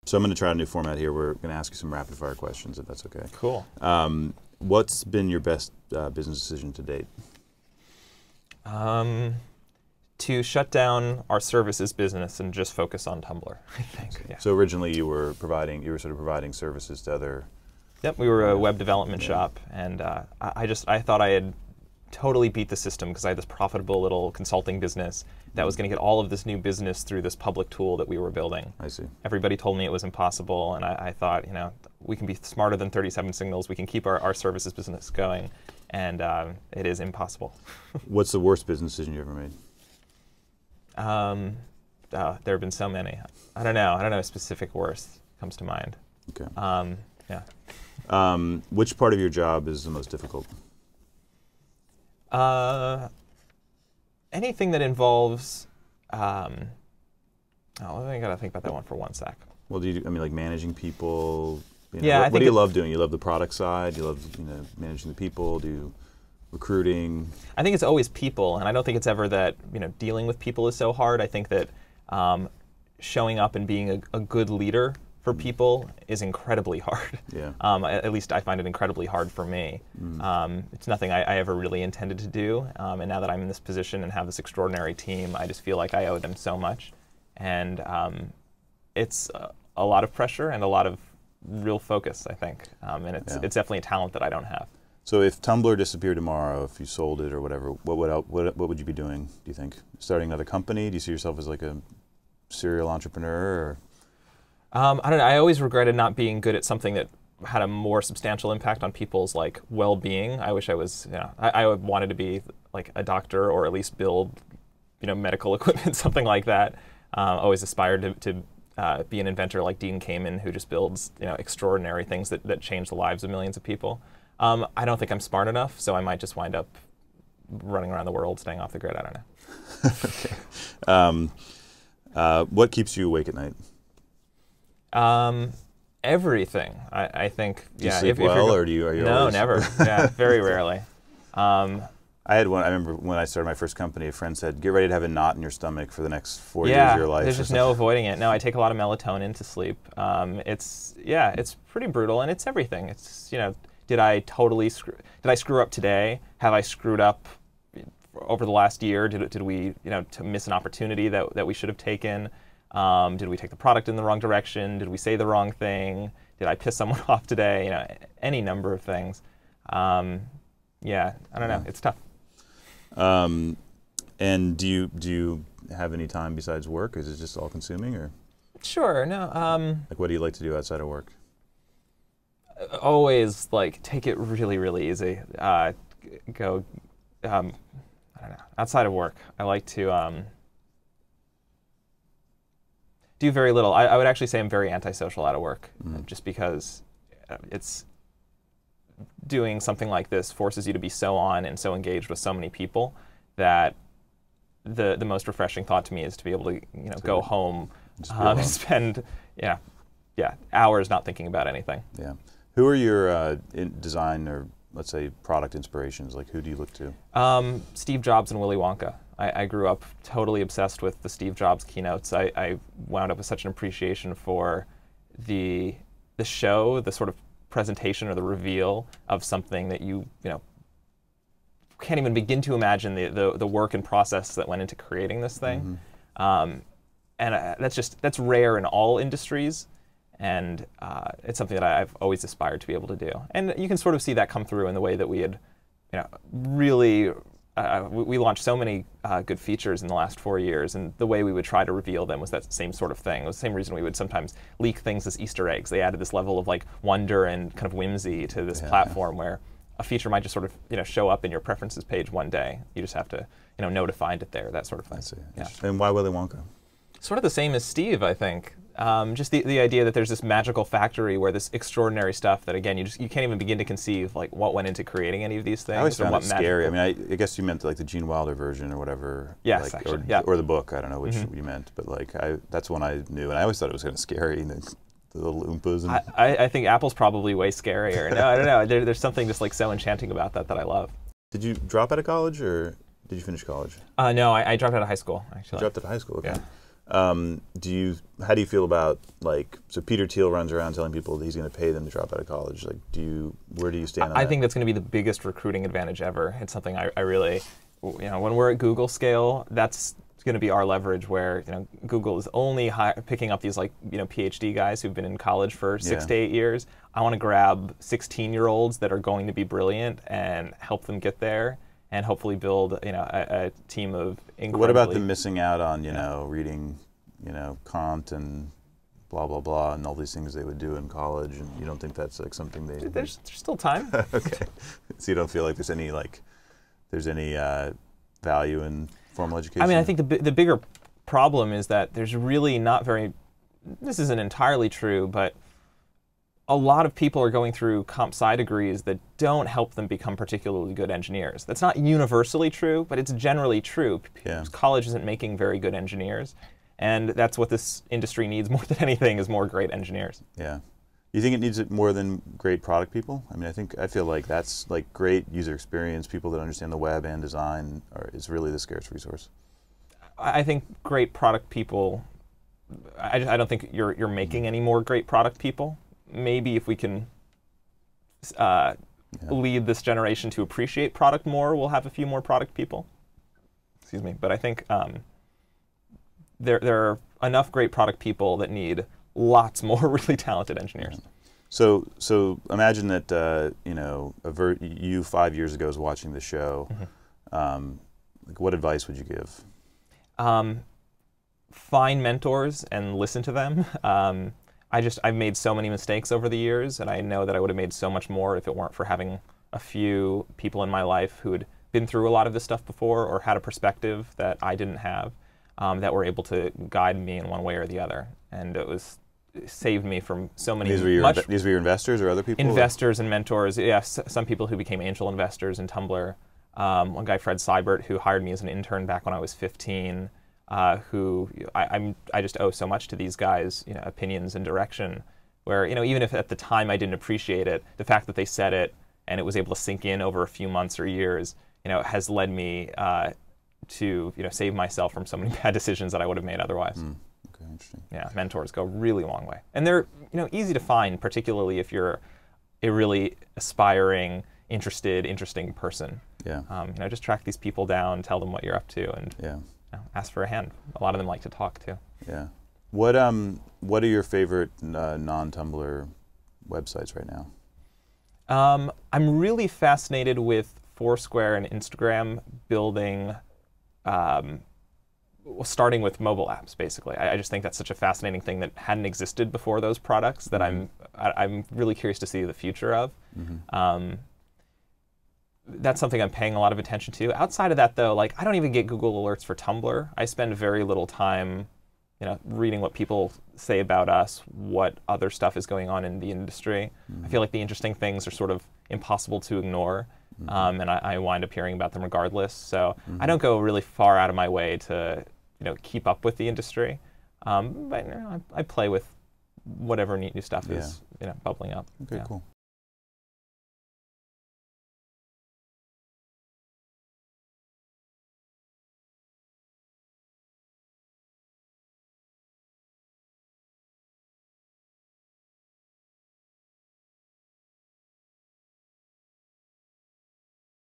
So I'm going to try a new format here. We're going to ask you some rapid fire questions, if that's okay. Cool. What's been your best business decision to date? To shut down our services business and just focus on Tumblr, I think. Yeah. So originally you were sort of providing services to other. Yep, we were a web development shop, and I thought I had totally beat the system because I had this profitable little consulting business that was going to get all of this new business through this public tool that we were building. I see. Everybody told me it was impossible, and I thought, you know, we can be smarter than 37 Signals. We can keep our services business going, and it is impossible. What's the worst business decision you ever made? There have been so many. I don't know. A specific worst comes to mind. Okay. Yeah. Which part of your job is the most difficult? Anything that involves. I gotta think about that one for one sec. Well, like managing people? You know, Yeah. What do you love doing? You love the product side? You love managing the people? Do you recruiting? I think it's always people, and I don't think it's ever that dealing with people is so hard. I think that showing up and being a good leader for people is incredibly hard. Yeah. At least I find it incredibly hard for me. It's nothing I ever really intended to do, and now that I'm in this position and have this extraordinary team, I just feel like I owe them so much. And it's a lot of pressure and a lot of real focus, I think. And it's definitely a talent that I don't have. So if Tumblr disappeared tomorrow, if you sold it or whatever, what would you be doing, do you think? Starting another company? Do you see yourself as like a serial entrepreneur? Or? I don't know. I always regretted not being good at something that had a more substantial impact on people's like well-being. I wish I was, I wanted to be like a doctor or at least build, medical equipment, something like that. Always aspired to be an inventor like Dean Kamen, who just builds, extraordinary things that change the lives of millions of people. I don't think I'm smart enough, so I might just wind up running around the world, staying off the grid. I don't know. Okay. What keeps you awake at night? Everything. I think. Do you sleep well, or are you No, always... never. Yeah, very rarely. I had one. I remember when I started my first company, a friend said, "Get ready to have a knot in your stomach for the next 4 years of your life." There's just no avoiding it. No, I take a lot of melatonin to sleep. It's pretty brutal, and it's everything. It's did I screw up today? Have I screwed up over the last year? Did we to miss an opportunity that we should have taken? Did we take the product in the wrong direction? Did we say the wrong thing? Did I piss someone off today? Any number of things. I don't know. It's tough. And do you have any time besides work? Is it just all consuming, or? Sure. No. Like, what do you like to do outside of work? Always take it really, really easy. I don't know. Outside of work, I like to do very little. I would actually say I'm very antisocial out of work, just because it's doing something like this forces you to be so on and so engaged with so many people that the most refreshing thought to me is to be able to go home and spend hours not thinking about anything. Yeah. Who are your design or let's say product inspirations? Like, who do you look to? Steve Jobs and Willy Wonka. I grew up totally obsessed with the Steve Jobs keynotes. I wound up with such an appreciation for the show, the sort of presentation or the reveal of something that you can't even begin to imagine the work and process that went into creating this thing. And that's rare in all industries. And it's something that I've always aspired to be able to do. And you can sort of see that come through in the way that we had, really, we launched so many good features in the last 4 years, and the way we would try to reveal them was that same sort of thing. It was the same reason we would sometimes leak things as Easter eggs. They added this level of wonder and kind of whimsy to this platform where a feature might just sort of show up in your preferences page one day. You just have to know to find it there, that sort of thing. I see. Yeah. And why Willy Wonka? Sort of the same as Steve, I think. Just the idea that there's this magical factory where this extraordinary stuff that, again, you can't even begin to conceive what went into creating any of these things. I always found what it scary. I mean, I guess you meant the Gene Wilder version or whatever. Yes, actually, yeah. Or the book. I don't know which you meant, but that's one I knew, and I always thought it was kind of scary. The little Oompas. And I think Apple's probably way scarier. No, I don't know. There's something just so enchanting about that I love. Did you drop out of college, or did you finish college? No, I dropped out of high school, actually. You dropped out of high school. Okay. How do you feel about, like, so Peter Thiel runs around telling people that he's going to pay them to drop out of college. Like, where do you stand on that? I think that's going to be the biggest recruiting advantage ever. It's something I really, when we're at Google scale, that's going to be our leverage, where Google is only picking up these PhD guys who've been in college for 6 to 8 years. I want to grab 16-year-olds that are going to be brilliant and help them get there, and hopefully build a team of incredibly... What about them missing out on reading Kant and blah blah blah and all these things they would do in college, and you don't think that's like something they... There's still time. Okay, so you don't feel like there's any value in formal education? I mean, I think the bigger problem is that there's really not very... This isn't entirely true, but a lot of people are going through comp sci degrees that don't help them become particularly good engineers. That's not universally true, but it's generally true. Yeah. College isn't making very good engineers, and that's what this industry needs more than anything, is more great engineers. Yeah. You think it needs it more than great product people? I mean, I feel like that's like great user experience, people that understand the web and design is really the scarce resource. I think great product people, I don't think you're making any more great product people. Maybe if we can lead this generation to appreciate product more, we'll have a few more product people. Excuse me. But I think there are enough great product people that need lots more really talented engineers. So imagine that you 5 years ago was watching the show. Mm-hmm. Like, what advice would you give? Find mentors and listen to them. I've made so many mistakes over the years, and I know that I would have made so much more if it weren't for having a few people in my life who had been through a lot of this stuff before, or had a perspective that I didn't have, that were able to guide me in one way or the other. And it saved me from so many... These were your investors or other people? Investors and mentors. Yes, some people who became angel investors in Tumblr. One guy, Fred Seibert, who hired me as an intern back when I was 15. Who I just owe so much to these guys' opinions and direction, where even if at the time I didn't appreciate it, the fact that they said it and it was able to sink in over a few months or years, has led me to save myself from so many bad decisions that I would have made otherwise. Okay, interesting. Yeah, mentors go a really long way, and they're easy to find, particularly if you're a really aspiring, interesting person. Yeah. Just track these people down, tell them what you're up to, and ask for a hand. A lot of them like to talk too. Yeah. What are your favorite non-Tumblr websites right now? I'm really fascinated with Foursquare and Instagram building, starting with mobile apps. Basically, I just think that's such a fascinating thing that hadn't existed before those products. That I'm really curious to see the future of. Mm-hmm. That's something I'm paying a lot of attention to. Outside of that, though, I don't even get Google alerts for Tumblr. I spend very little time, reading what people say about us, what other stuff is going on in the industry. Mm-hmm. I feel like the interesting things are sort of impossible to ignore, and I wind up hearing about them regardless. So I don't go really far out of my way to, keep up with the industry. But I play with whatever neat new stuff is, bubbling up. Okay, cool.